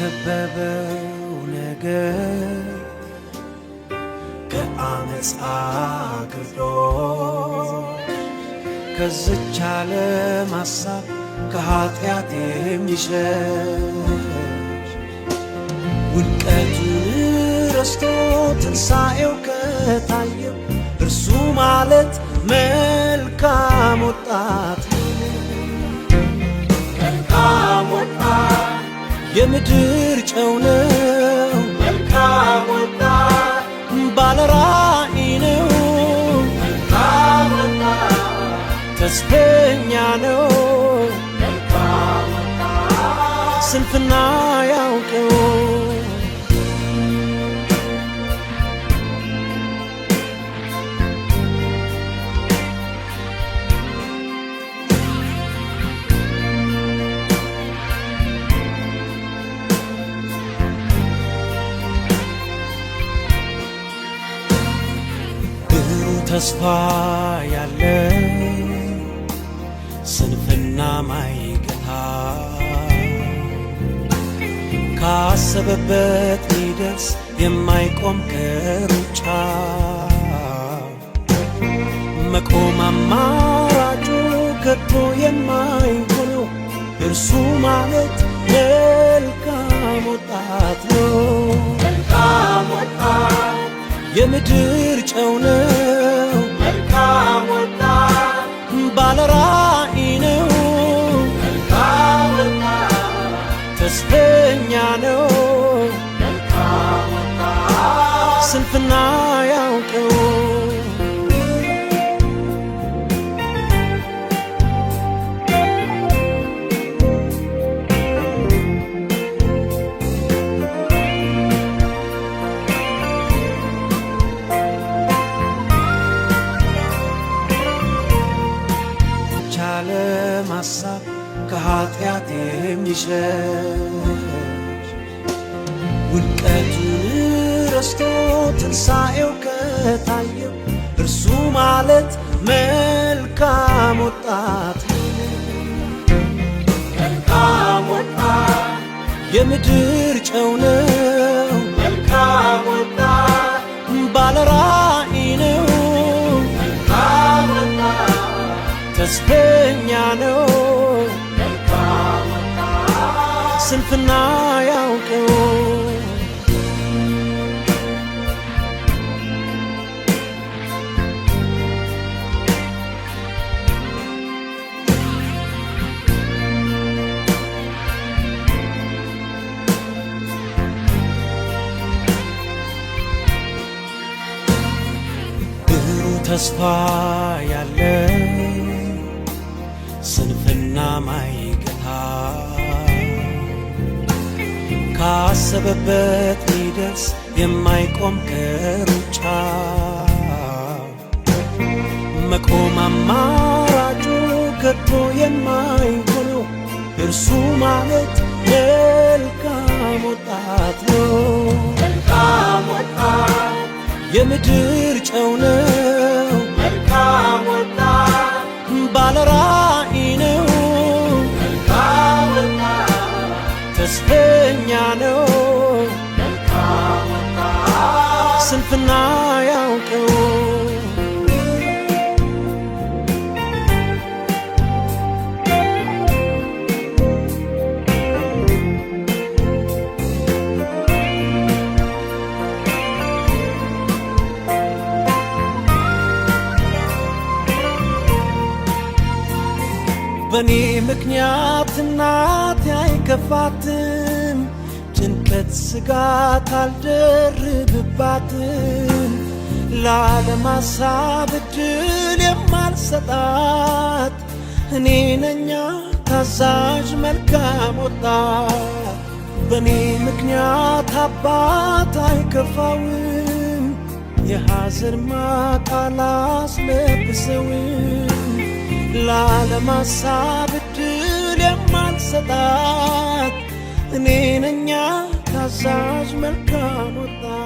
የከበበው ነገር ከአመፃ ግርዶሽ ከዝች ዓለም ሐሳብ ከኃጢአት የሚሸሽ ውድቀቱን ረስቶ ትንሣኤው ከታየው እርሱ ማለት መልካም ወጣት መልካም ወጣት የምድር ጨው ነው መልካም ወጣት ባለ ራእይ ነው መልካም ወጣት ተስፈኛ ነው መልካም ወጣት ስንፍና ያውቀው ተስፋ ያለ ስንፍና ማይገታ ካሰበበት ሊደርስ የማይቆም ከሩጫ መቆም አማራጩ ከቶ የማይሆነው እርሱ ማለት መልካም ወጣት ነው መልካም ወጣት የምድር ጨው ነው መልካም ወጣት ባለ ራእይ ነው መልካም ወጣት ተስፈኛ ነው መልካም ወጣት ስንፍና ያውቀው ዓለም ሐሳብ ከኃጢአት የሚሸሽ ውድቀቱን ረስቶ ትንሣኤው ከታየው እርሱ ማለት መልካም ወጣት መልካም ወጣት የምድር ጨው ነው መልካም ወጣት ባለ ራእይ ነው መልካም ወጣት ተስፈኛ ነው መልካም ወጣት ስንፍና ያውቀው ብሩህ ተስፋ ያለ ስንፍና ማይገታ ካሰበበት ሊደርስ የማይቆም ከሩጫ መቆም አማራጩ ከቶ የማይሆነው እርሱ ማለት መልካም ወጣት ነው መልካም ወጣት የምድር ጨው ነው መልካም ወጣት ባለ ራእይ ነው መልካም ወጣት ተስፈኛ ነው መልካም ወጣት ስንፍና ያውቀው በኔ ምክንያት እናቴ አይከፋትም ጭንቀት ስጋት አልደርብባትም ለዓለም ሐሳብ ዕድል የማልሰጣት እኔ ነኛ ታዛዥ መልካም ወጣት በኔ ምክንያት አባት አይከፋውም የሐዘን ማቅ አላስለብሰውም ለዓለም ሐሳብ ዕድል የማልሰጣት እኔ ነኛ ታዛዥ መልካም ወጣት